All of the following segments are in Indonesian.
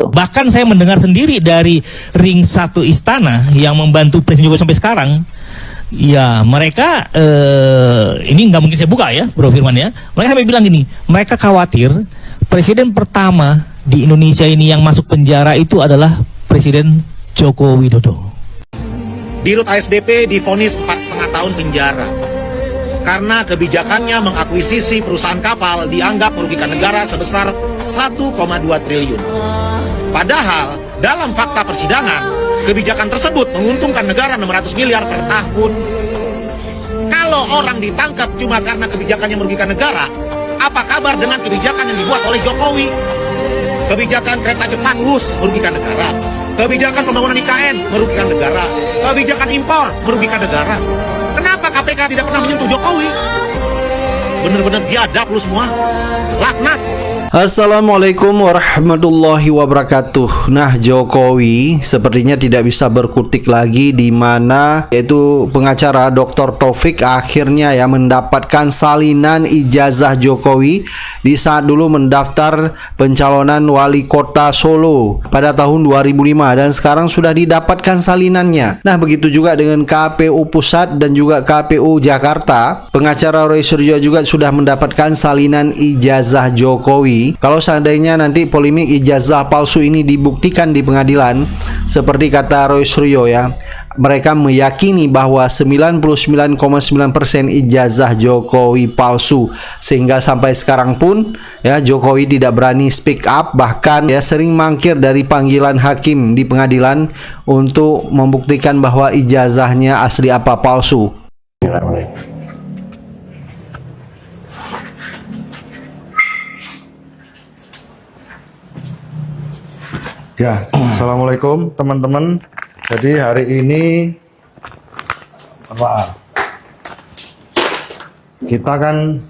Bahkan saya mendengar sendiri dari ring 1 istana yang membantu Presiden Jokowi sampai sekarang. Ya, mereka ini nggak mungkin saya buka ya, Bro Firman ya. Mereka sampai bilang gini, mereka khawatir presiden pertama di Indonesia ini yang masuk penjara itu adalah Presiden Joko Widodo. Dirut ASDP divonis 4,5 tahun penjara karena kebijakannya mengakuisisi perusahaan kapal dianggap merugikan negara sebesar 1,2 triliun. Padahal dalam fakta persidangan, kebijakan tersebut menguntungkan negara 600 miliar per tahun. Kalau orang ditangkap cuma karena kebijakannya merugikan negara, apa kabar dengan kebijakan yang dibuat oleh Jokowi? Kebijakan kereta cepat merugikan negara. Kebijakan pembangunan IKN merugikan negara. Kebijakan impor merugikan negara. Kenapa KPK tidak pernah menyentuh Jokowi? Benar-benar biadab lu semua. Laknat. Assalamualaikum warahmatullahi wabarakatuh. Nah, Jokowi sepertinya tidak bisa berkutik lagi, di mana yaitu pengacara Dr. Taufik akhirnya ya mendapatkan salinan ijazah Jokowi di saat dulu mendaftar pencalonan wali kota Solo pada tahun 2005, dan sekarang sudah didapatkan salinannya. Nah, begitu juga dengan KPU Pusat dan juga KPU Jakarta. Pengacara Roy Suryo juga sudah mendapatkan salinan ijazah Jokowi. Kalau seandainya nanti polemik ijazah palsu ini dibuktikan di pengadilan, seperti kata Roy Suryo ya, mereka meyakini bahwa 99,9% ijazah Jokowi palsu, sehingga sampai sekarang pun ya Jokowi tidak berani speak up, bahkan ya sering mangkir dari panggilan hakim di pengadilan untuk membuktikan bahwa ijazahnya asli apa palsu. Ya, assalamualaikum teman-teman. Jadi hari ini kita kan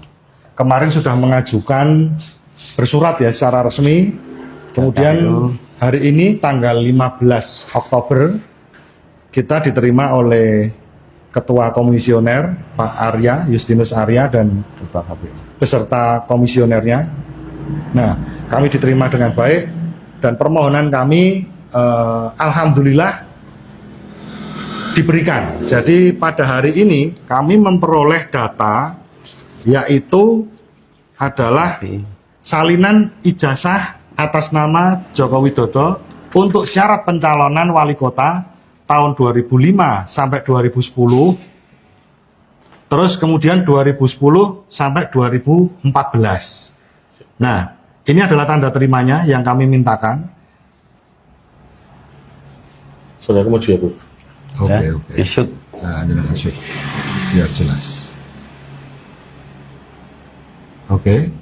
kemarin sudah mengajukan bersurat ya secara resmi. Kemudian hari ini tanggal 15 Oktober kita diterima oleh Ketua Komisioner Pak Arya, Justinus Arya, dan beserta komisionernya. Nah, kami diterima dengan baik. Dan permohonan kami alhamdulillah diberikan. Jadi pada hari ini kami memperoleh data, yaitu adalah salinan ijazah atas nama Joko Widodo untuk syarat pencalonan wali kota tahun 2005 sampai 2010, terus kemudian 2010 sampai 2014. Nah, ini adalah tanda terimanya yang kami mintakan. Saudara maju ya, Bu. Oke. Isut. Nah, shoot. Biar jelas. Oke.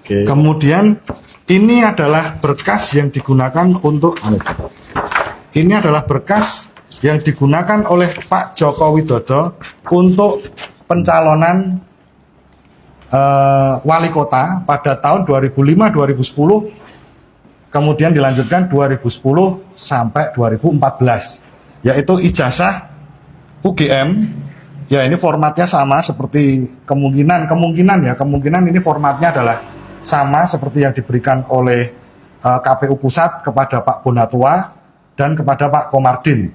Kemudian ini adalah berkas yang digunakan untuk ini adalah berkas yang digunakan oleh Pak Joko Widodo untuk pencalonan wali kota pada tahun 2005-2010, kemudian dilanjutkan 2010 sampai 2014, yaitu ijazah UGM. Ya, ini formatnya sama seperti kemungkinan ini formatnya adalah sama seperti yang diberikan oleh KPU Pusat kepada Pak Bonatua dan kepada Pak Komardin.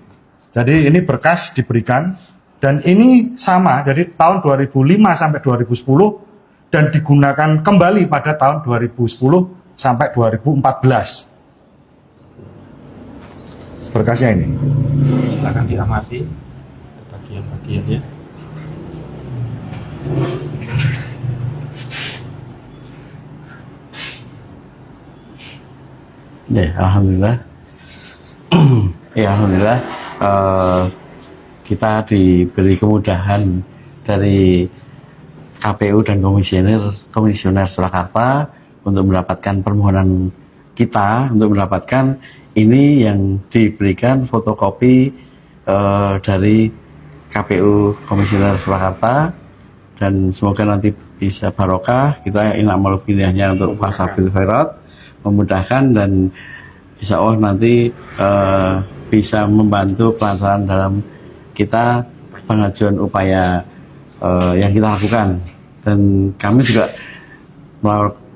Jadi ini berkas diberikan dan ini sama, jadi tahun 2005 sampai 2010 dan digunakan kembali pada tahun 2010 sampai 2014. Berkasnya ini. Silakan diamati bagian-bagiannya. Ya, alhamdulillah. Ya, alhamdulillah. Kita diberi kemudahan dari KPU dan Komisioner Surakarta untuk mendapatkan permohonan kita, untuk mendapatkan ini yang diberikan fotokopi dari KPU Komisioner Surakarta, dan semoga nanti bisa barokah. Kita inamal pilihannya untuk Fasabil Khairat, memudahkan, dan insya Allah nanti bisa membantu pelaksanaan dalam kita pengajuan upaya yang kita lakukan. Dan kami juga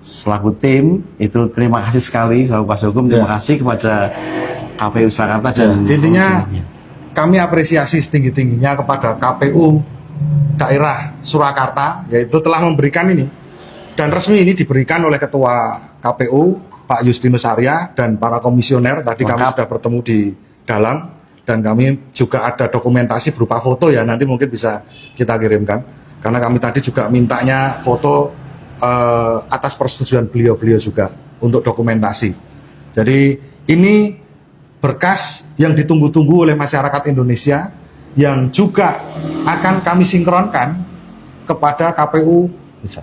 selaku tim itu terima kasih sekali selaku kuasa hukum, terima kasih kepada KPU Surakarta dan Intinya kami apresiasi setinggi-tingginya kepada KPU daerah Surakarta, yaitu telah memberikan ini, dan resmi ini diberikan oleh Ketua KPU Pak Justinus Arya dan para komisioner. Tadi kami sudah bertemu di dalam, dan kami juga ada dokumentasi berupa foto ya, nanti mungkin bisa kita kirimkan, karena kami tadi juga mintanya foto atas persetujuan beliau-beliau juga untuk dokumentasi. Jadi ini berkas yang ditunggu-tunggu oleh masyarakat Indonesia, yang juga akan kami sinkronkan kepada KPU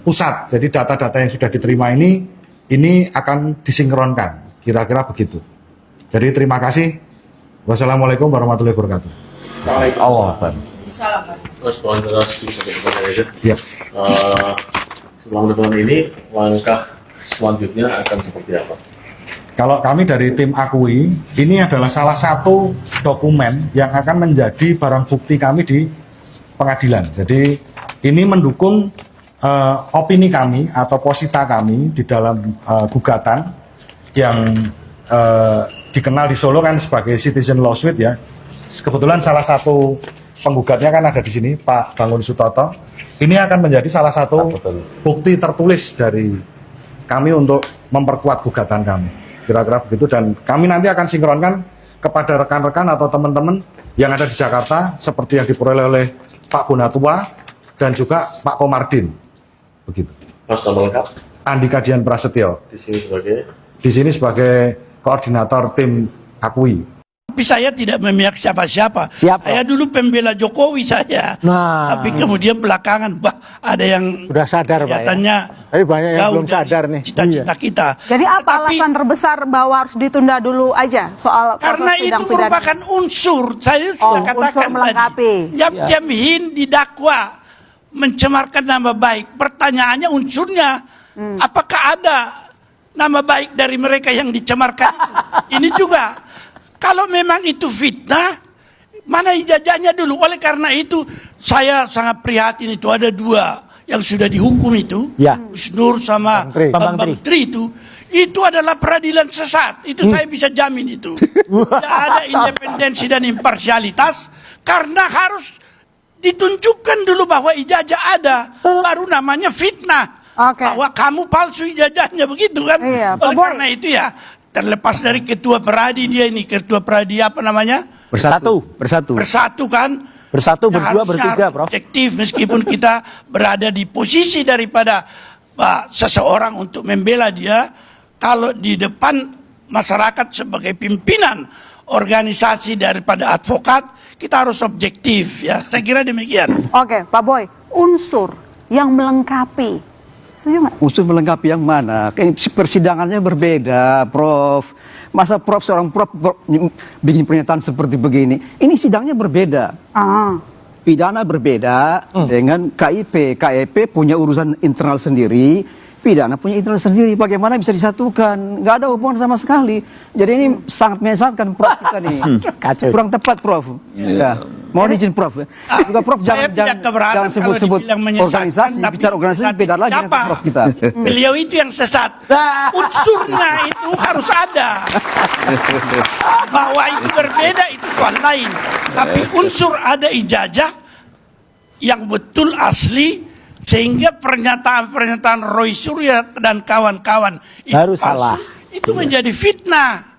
pusat. Jadi data-data yang sudah diterima ini akan disinkronkan, kira-kira begitu. Jadi terima kasih. Wassalamualaikum warahmatullahi wabarakatuh. Ya. Selama tahun ini langkah selanjutnya akan seperti apa? Kalau kami dari tim Akui, ini adalah salah satu dokumen yang akan menjadi barang bukti kami di pengadilan. Jadi ini mendukung opini kami atau posita kami di dalam gugatan yang dikenal di Solo kan sebagai Citizen Lawsuit ya. Kebetulan salah satu penggugatnya kan ada di sini, Pak Bangun Sutoto. Ini akan menjadi salah satu bukti tertulis dari kami untuk memperkuat gugatan kami. Kira-kira begitu, dan kami nanti akan sinkronkan kepada rekan-rekan atau teman-teman yang ada di Jakarta seperti yang diperoleh oleh Pak Bonatua dan juga Pak Komardin. Begitu. Mas, nama lengkap? Andika Dian Prasetyo. Di sini sebagai koordinator tim Akui. Tapi saya tidak memihak siapa-siapa. Siapa? Saya dulu pembela Jokowi saya. Nah. Tapi kemudian belakangan ada yang Sudah sadar, Pak, ya? kelihatannya Tapi banyak yang jauh belum sadar dari nih. cita-cita kita. Jadi apa Tetapi alasan terbesar bahwa harus ditunda dulu aja soal karena proses itu sidang pidana? merupakan unsur. Saya sudah katakan unsur melengkapi. tadi. Yap Hin didakwa mencemarkan nama baik. Pertanyaannya unsurnya, apakah ada nama baik dari mereka yang dicemarkan itu? Ini juga. Kalau memang itu fitnah, mana ijazahnya dulu? Oleh karena itu, saya sangat prihatin itu. Ada dua yang sudah dihukum itu, Ya. Gus Nur sama Bambang Tri itu adalah peradilan sesat. Itu saya bisa jamin itu. Tidak ada independensi dan imparsialitas, karena harus ditunjukkan dulu bahwa ijazah ada, baru namanya fitnah. Oke. Bahwa kamu palsu ijazahnya, begitu kan? Iya, Pak Oleh Boy. karena itu ya, terlepas dari ketua peradi dia ini, ketua peradi apa namanya? Bersatu. Bersatu kan? Bersatu, Ya, berdua, harusnya bertiga, harus Prof. objektif meskipun kita berada di posisi daripada seseorang untuk membela dia. Kalau di depan masyarakat sebagai pimpinan organisasi daripada advokat, kita harus objektif ya. Saya kira demikian. Oke, Pak Boy, unsur yang melengkapi. Setuju nggak? Unsur melengkapi yang mana? Persidangannya berbeda, Prof. Masa Prof seorang Prof bikin pernyataan seperti begini? Ini sidangnya berbeda. Pidana berbeda dengan KIP. KIP punya urusan internal sendiri, pidana punya internal sendiri. Bagaimana bisa disatukan? Nggak ada hubungan sama sekali. Jadi ini sangat menyesatkan Prof kita nih. Kacau. Kurang tepat, Prof. Ya. Mohon izin, Prof. Juga Prof Saya jangan punya keberatan sebut-sebut kalau dibilang menyesatkan, organisasi, tapi bicara organisasi beda lagi siapa? dengan Prof kita. Beliau itu yang sesat. Unsurnya itu harus ada. Bahwa itu berbeda itu soal lain. Tapi unsur ada ijazah yang betul asli, sehingga pernyataan-pernyataan Roy Surya dan kawan-kawan itu Baru palsu, salah. itu menjadi fitnah.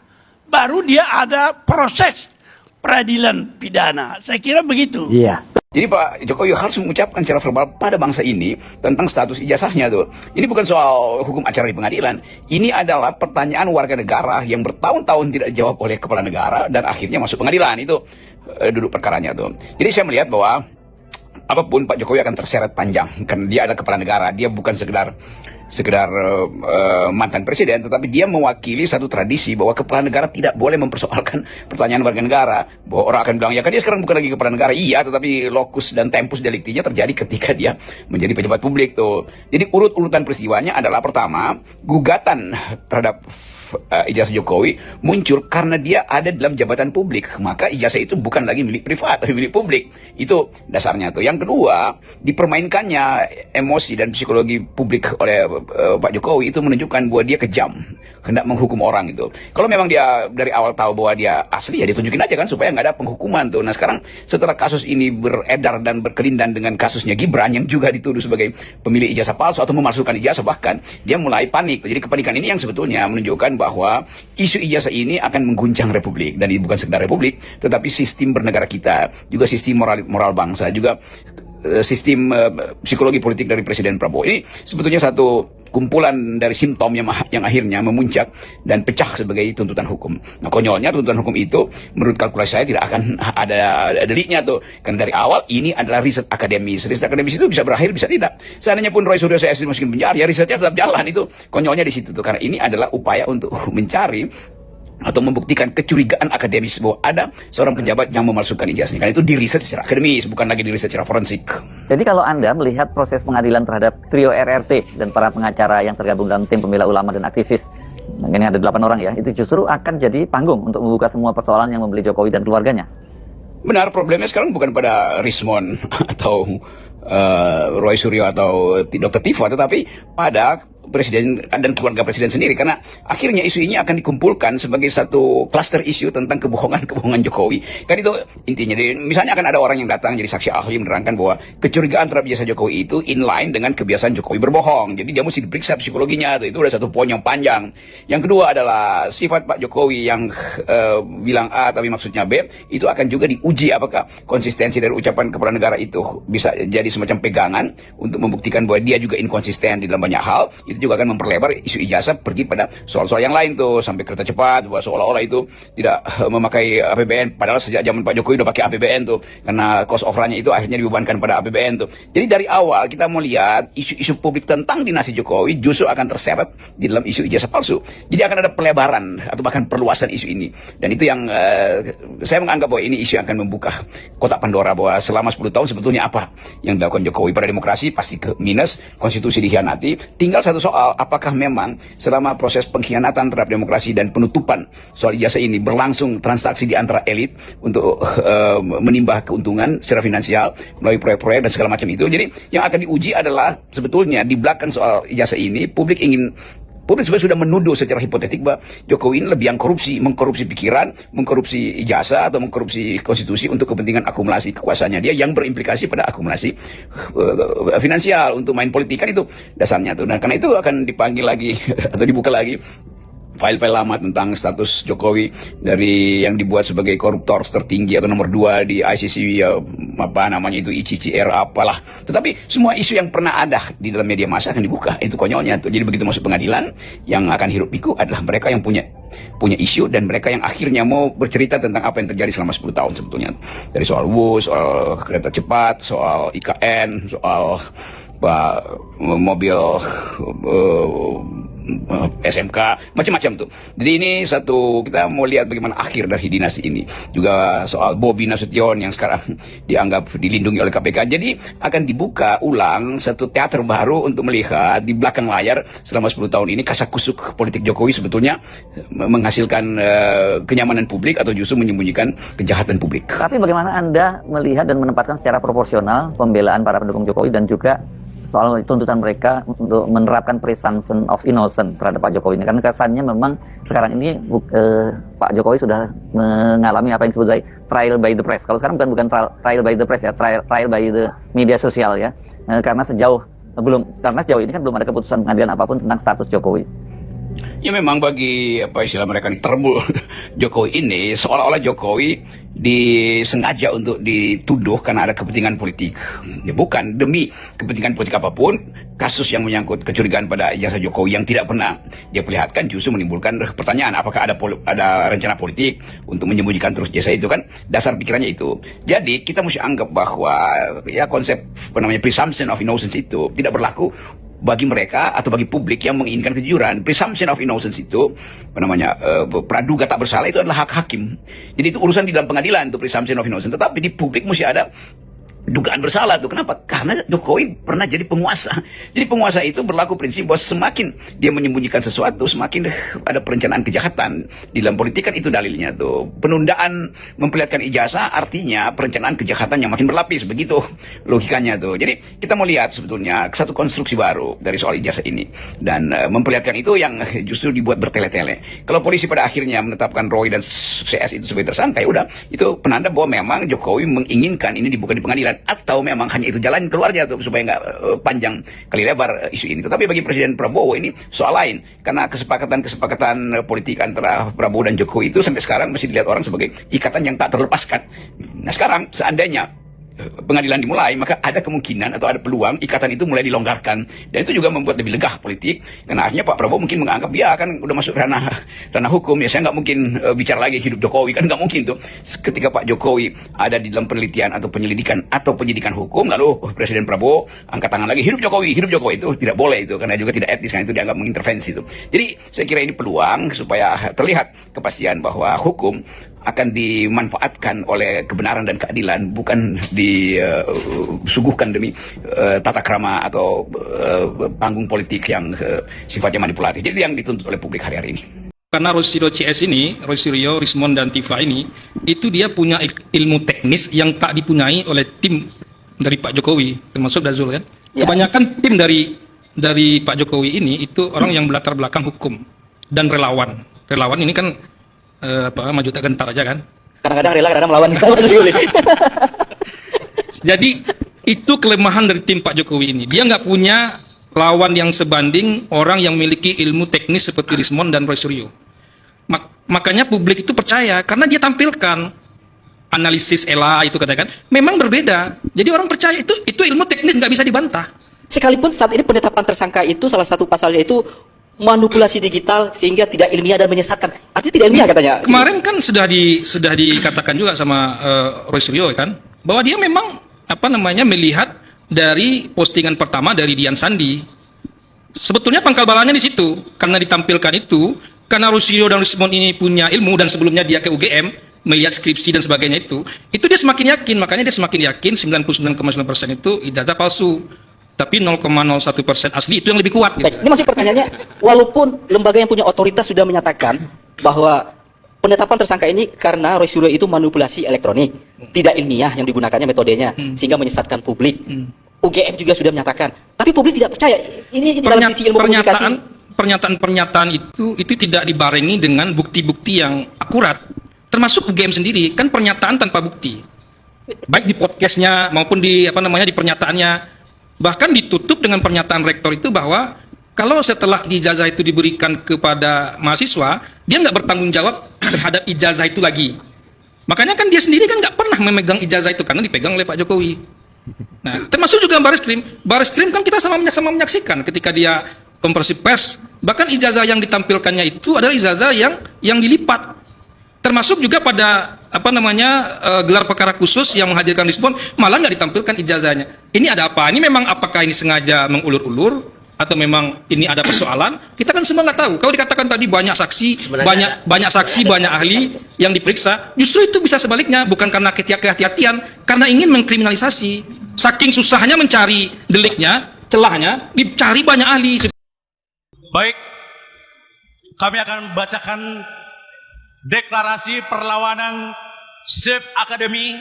Baru dia ada proses peradilan pidana. Saya kira begitu. Iya. Jadi Pak Jokowi harus mengucapkan secara verbal pada bangsa ini tentang status ijazahnya tuh. Ini bukan soal hukum acara di pengadilan. Ini adalah pertanyaan warga negara yang bertahun-tahun tidak dijawab oleh kepala negara dan akhirnya masuk pengadilan. Itu duduk perkaranya tuh. Jadi saya melihat bahwa apapun Pak Jokowi akan terseret panjang karena dia adalah kepala negara. Dia bukan sekedar mantan presiden, tetapi dia mewakili satu tradisi bahwa kepala negara tidak boleh mempersoalkan pertanyaan warga negara. Bahwa orang akan bilang, ya kan dia sekarang bukan lagi kepala negara. Iya, tetapi lokus dan tempus deliktinya terjadi ketika dia menjadi pejabat publik tuh. Jadi urut-urutan peristiwanya adalah pertama, gugatan terhadap ijazah Jokowi muncul karena dia ada dalam jabatan publik. Maka ijazah itu bukan lagi milik privat, tapi milik publik. Itu dasarnya tuh. Yang kedua, dipermainkannya emosi dan psikologi publik oleh Pak Jokowi itu menunjukkan bahwa dia kejam, hendak menghukum orang itu. Kalau memang dia dari awal tahu bahwa dia asli, ya ditunjukin aja kan supaya nggak ada penghukuman tuh. Nah sekarang setelah kasus ini beredar dan berkelindan dengan kasusnya Gibran yang juga dituduh sebagai pemilik ijazah palsu atau memalsukan ijazah, bahkan dia mulai panik. Jadi kepanikan ini yang sebetulnya menunjukkan bahwa isu ijazah ini akan mengguncang Republik, dan ini bukan sekedar Republik, tetapi sistem bernegara kita, juga sistem moral bangsa, juga sistem psikologi politik dari Presiden Prabowo. Ini sebetulnya satu kumpulan dari simptom yang akhirnya memuncak dan pecah sebagai tuntutan hukum. Nah konyolnya tuntutan hukum itu menurut kalkulasi saya tidak akan ada deliknya tuh. Kan dari awal ini adalah riset akademis. Riset akademis itu bisa berakhir, bisa tidak. Seandainya pun Roy Suryo saya masukin penjara, ya risetnya tetap jalan itu. Konyolnya di situ tuh, karena ini adalah upaya untuk mencari atau membuktikan kecurigaan akademis bahwa ada seorang pejabat yang memalsukan ijazahnya. Karena itu diriset secara akademis, bukan lagi diriset secara forensik. Jadi kalau Anda melihat proses pengadilan terhadap trio RRT dan para pengacara yang tergabung dalam tim pembela ulama dan aktivis, ini ada 8 orang ya, itu justru akan jadi panggung untuk membuka semua persoalan yang membeli Jokowi dan keluarganya. Benar, problemnya sekarang bukan pada Rismon atau Roy Suryo atau Dr. Tifo, tetapi pada Presiden dan keluarga Presiden sendiri, karena akhirnya isu ini akan dikumpulkan sebagai satu cluster isu tentang kebohongan Jokowi. Kan itu intinya. Jadi, misalnya akan ada orang yang datang jadi saksi ahli menerangkan bahwa kecurigaan terhadap jasa Jokowi itu inline dengan kebiasaan Jokowi berbohong. Jadi dia mesti diperiksa psikologinya. Itu udah satu poin yang panjang. Yang kedua adalah sifat Pak Jokowi yang bilang A tapi maksudnya B, itu akan juga diuji apakah konsistensi dari ucapan kepala negara itu bisa jadi semacam pegangan untuk membuktikan bahwa dia juga inkonsisten di dalam banyak hal. Itu juga akan memperlebar isu ijazah pergi pada soal-soal yang lain tuh, sampai kereta cepat, bahwa seolah-olah itu tidak memakai APBN, padahal sejak zaman Pak Jokowi udah pakai APBN tuh, karena cost of run-nya itu akhirnya dibebankan pada APBN tuh. Jadi dari awal kita mau lihat isu-isu publik tentang dinasti Jokowi justru akan terseret di dalam isu ijazah palsu. Jadi akan ada pelebaran atau bahkan perluasan isu ini, dan itu yang saya menganggap bahwa ini isu yang akan membuka kotak Pandora, bahwa selama 10 tahun sebetulnya apa yang dilakukan Jokowi pada demokrasi pasti ke minus, konstitusi dikhianati. Tinggal satu soal, apakah memang selama proses pengkhianatan terhadap demokrasi dan penutupan soal ijazah ini berlangsung transaksi di antara elit untuk menimba keuntungan secara finansial melalui proyek-proyek dan segala macam itu. Jadi yang akan diuji adalah sebetulnya di belakang soal ijazah ini publik sebenarnya sudah menuduh secara hipotetik bahwa Jokowi ini lebih yang mengkorupsi pikiran, mengkorupsi ijazah atau mengkorupsi konstitusi untuk kepentingan akumulasi kekuasaannya dia yang berimplikasi pada akumulasi finansial untuk main politik. Kan itu dasarnya tuh. Nah karena itu akan dipanggil lagi atau dibuka lagi file-file lama tentang status Jokowi dari yang dibuat sebagai koruptor tertinggi atau nomor 2 di ICC, ya, apa namanya itu ICCR apalah. Tetapi semua isu yang pernah ada di dalam media massa akan dibuka. Itu konyolnya tuh. Jadi begitu masuk pengadilan, yang akan hiruk pikuk adalah mereka yang punya isu, dan mereka yang akhirnya mau bercerita tentang apa yang terjadi selama 10 tahun sebetulnya. Dari soal WUS, soal kereta cepat, soal IKN, soal mobil SMK, macam-macam tuh. Jadi ini satu, kita mau lihat bagaimana akhir dari dinasti ini. Juga soal Bobi Nasution yang sekarang dianggap dilindungi oleh KPK. Jadi akan dibuka ulang satu teater baru untuk melihat di belakang layar selama 10 tahun ini kasakusuk politik Jokowi sebetulnya menghasilkan kenyamanan publik atau justru menyembunyikan kejahatan publik. Tapi bagaimana Anda melihat dan menempatkan secara proporsional pembelaan para pendukung Jokowi dan juga soal tuntutan mereka untuk menerapkan presumption of innocence terhadap Pak Jokowi ini? Karena kesannya memang sekarang ini Pak Jokowi sudah mengalami apa yang disebut sebagai trial by the press. Kalau sekarang bukan trial by the press ya, trial by the media sosial ya. Karena sejauh ini kan belum ada keputusan pengadilan apapun tentang status Jokowi. Ya memang bagi apa istilah mereka terbul Jokowi ini, seolah-olah Jokowi disengaja untuk dituduh karena ada kepentingan politik. Ya bukan, demi kepentingan politik apapun, kasus yang menyangkut kecurigaan pada ijazah Jokowi yang tidak pernah dia perlihatkan justru menimbulkan pertanyaan apakah ada rencana politik untuk menyembunyikan terus ijazah itu. Kan dasar pikirannya itu. Jadi kita mesti anggap bahwa ya konsep presumption of innocence itu tidak berlaku bagi mereka atau bagi publik yang menginginkan kejujuran. Presumption of innocence itu praduga tak bersalah itu adalah hak hakim. Jadi itu urusan di dalam pengadilan, itu presumption of innocence. Tetapi di publik mesti ada dugaan bersalah tuh. Kenapa? Karena Jokowi pernah jadi penguasa. Jadi penguasa itu berlaku prinsip bahwa semakin dia menyembunyikan sesuatu, semakin ada perencanaan kejahatan. Di dalam politik kan itu dalilnya tuh. Penundaan memperlihatkan ijazah artinya perencanaan kejahatan yang makin berlapis, begitu logikanya tuh. Jadi kita mau lihat sebetulnya satu konstruksi baru dari soal ijazah ini, dan memperlihatkan itu yang justru dibuat bertele-tele. Kalau polisi pada akhirnya menetapkan Roy dan CS itu sebagai tersangka, ya udah, itu penanda bahwa memang Jokowi menginginkan ini dibuka di pengadilan, atau memang hanya itu jalan keluarnya tuh supaya nggak panjang kali lebar isu ini. Tetapi bagi Presiden Prabowo ini soal lain, karena kesepakatan politik antara Prabowo dan Jokowi itu sampai sekarang masih dilihat orang sebagai ikatan yang tak terlepaskan. Nah sekarang seandainya pengadilan dimulai, maka ada kemungkinan atau ada peluang ikatan itu mulai dilonggarkan, dan itu juga membuat lebih legah politik. Karena akhirnya Pak Prabowo mungkin menganggap dia kan udah masuk ranah hukum, ya saya nggak mungkin bicara lagi hidup Jokowi, kan nggak mungkin tuh. Ketika Pak Jokowi ada di dalam penelitian atau penyelidikan atau penyidikan hukum, lalu Presiden Prabowo angkat tangan lagi hidup Jokowi itu tidak boleh itu, karena juga tidak etis, karena itu dianggap mengintervensi itu. Jadi saya kira ini peluang supaya terlihat kepastian bahwa hukum akan dimanfaatkan oleh kebenaran dan keadilan, bukan disuguhkan demi tata krama atau panggung politik yang sifatnya manipulatif. Jadi yang dituntut oleh publik hari-hari ini. Karena Roy Suryo, Rismond, dan Tifa ini, itu dia punya ilmu teknis yang tak dipunyai oleh tim dari Pak Jokowi, termasuk Dazul kan. Ya. Kebanyakan tim dari Pak Jokowi ini itu orang yang berlatar belakang hukum dan relawan. Relawan ini kan maju tak gentar aja kan. Kadang-kadang rela, kadang melawan. Jadi itu kelemahan dari tim Pak Jokowi ini. Dia nggak punya lawan yang sebanding orang yang memiliki ilmu teknis seperti Rismond dan Roy Suryo. Makanya publik itu percaya karena dia tampilkan analisis ELA itu katakan memang berbeda. Jadi orang percaya itu ilmu teknis, nggak bisa dibantah. Sekalipun saat ini penetapan tersangka itu salah satu pasalnya itu manipulasi digital sehingga tidak ilmiah dan menyesatkan. Artinya tidak ilmiah katanya. Kemarin kan sudah dikatakan juga sama Roy Suryo kan bahwa dia memang melihat dari postingan pertama dari Dian Sandi. Sebetulnya pangkal balanya di situ, karena ditampilkan itu, karena Roy Suryo dan Rismond ini punya ilmu dan sebelumnya dia ke UGM melihat skripsi dan sebagainya itu dia semakin yakin, makanya dia semakin yakin 99,9% itu ijazah palsu. Tapi 0,01% asli, itu yang lebih kuat. Gitu. Baik, ini masih pertanyaannya, walaupun lembaga yang punya otoritas sudah menyatakan bahwa penetapan tersangka ini karena Roy Suryo itu manipulasi elektronik, tidak ilmiah yang digunakannya metodenya, sehingga menyesatkan publik. UGM juga sudah menyatakan, tapi publik tidak percaya. Ini dalam sisi ilmu komunikasi. Pernyataan itu tidak dibarengi dengan bukti-bukti yang akurat. Termasuk UGM sendiri, kan pernyataan tanpa bukti. Baik di podcastnya maupun di di pernyataannya. Bahkan ditutup dengan pernyataan rektor itu bahwa kalau setelah ijazah itu diberikan kepada mahasiswa, dia nggak bertanggung jawab terhadap ijazah itu lagi. Makanya kan dia sendiri kan nggak pernah memegang ijazah itu karena dipegang oleh Pak Jokowi. Nah, termasuk juga Baris Krim kan kita sama menyaksikan ketika dia konferensi pers. Bahkan ijazah yang ditampilkannya itu adalah ijazah yang dilipat. Termasuk juga pada gelar perkara khusus yang menghadirkan Rismond malah nggak ditampilkan ijazahnya. Ini ada apa? Ini memang apakah ini sengaja mengulur-ulur atau memang ini ada persoalan? Kita kan semua nggak tahu. Kalau dikatakan tadi banyak saksi, banyak ahli yang diperiksa, justru itu bisa sebaliknya, bukan karena kehati-hatian, karena ingin mengkriminalisasi. Saking susahnya mencari deliknya, celahnya, dicari banyak ahli. Baik, kami akan bacakan deklarasi perlawanan Safe Academy,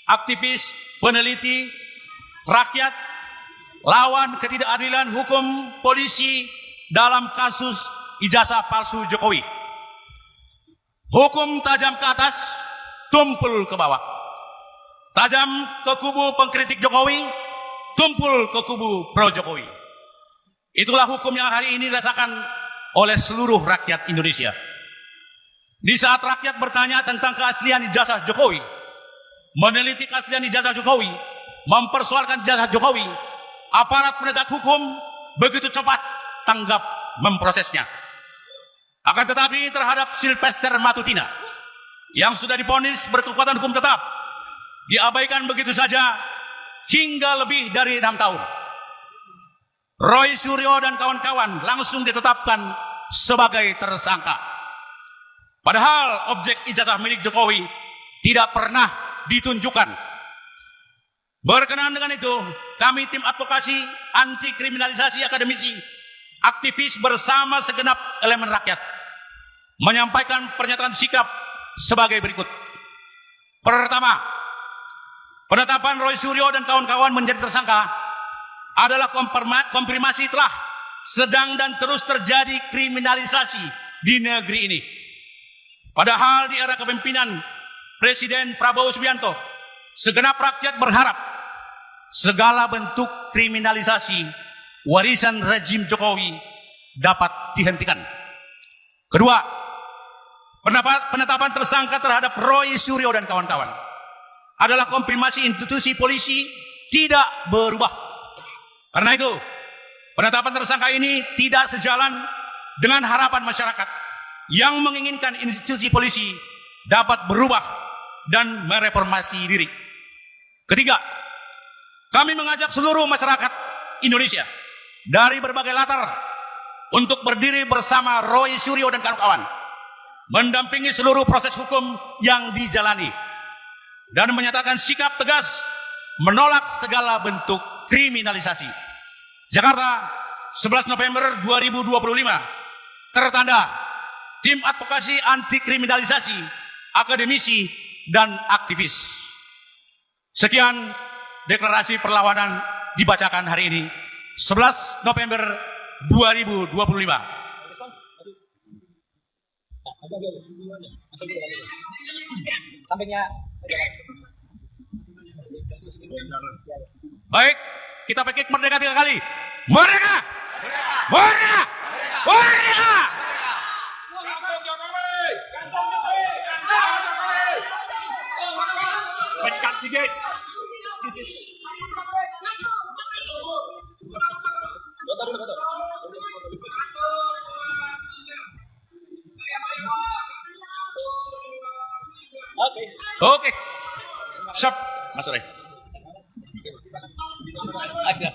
aktivis, peneliti, rakyat, lawan ketidakadilan hukum polisi dalam kasus ijazah palsu Jokowi. Hukum tajam ke atas, tumpul ke bawah. Tajam ke kubu pengkritik Jokowi, tumpul ke kubu pro Jokowi. Itulah hukum yang hari ini dirasakan oleh seluruh rakyat Indonesia. Di saat rakyat bertanya tentang keaslian ijazah Jokowi, meneliti keaslian ijazah Jokowi, mempersoalkan ijazah Jokowi, aparat penegak hukum begitu cepat tanggap memprosesnya. Akan tetapi terhadap Sylvester Matutina yang sudah divonis berkekuatan hukum tetap, diabaikan begitu saja hingga lebih dari 6 tahun. Roy Suryo dan kawan-kawan langsung ditetapkan sebagai tersangka. Padahal objek ijazah milik Jokowi tidak pernah ditunjukkan. Berkenaan dengan itu, kami tim advokasi anti kriminalisasi akademisi, aktivis bersama segenap elemen rakyat menyampaikan pernyataan sikap sebagai berikut. Pertama, penetapan Roy Suryo dan kawan-kawan menjadi tersangka adalah konfirmasi telah sedang dan terus terjadi kriminalisasi di negeri ini. Padahal di era kepemimpinan Presiden Prabowo Subianto, segenap rakyat berharap segala bentuk kriminalisasi warisan rejim Jokowi dapat dihentikan. Kedua, penetapan tersangka terhadap Roy Suryo dan kawan-kawan adalah konfirmasi institusi polisi tidak berubah. Karena itu, penetapan tersangka ini tidak sejalan dengan harapan masyarakat yang menginginkan institusi polisi dapat berubah dan mereformasi diri. Ketiga, kami mengajak seluruh masyarakat Indonesia dari berbagai latar untuk berdiri bersama Roy Suryo dan kawan-kawan, mendampingi seluruh proses hukum yang dijalani, dan menyatakan sikap tegas menolak segala bentuk kriminalisasi. Jakarta, 11 November 2025, tertanda Tim Advokasi Anti Kriminalisasi, Akademisi, dan Aktivis. Sekian deklarasi perlawanan dibacakan hari ini, 11 November 2025. Baik, kita pakai merdeka 3 kali. Merdeka! Merdeka! Merdeka! Pecat sikit. Oke. Siap, Mas Ray. Ayo.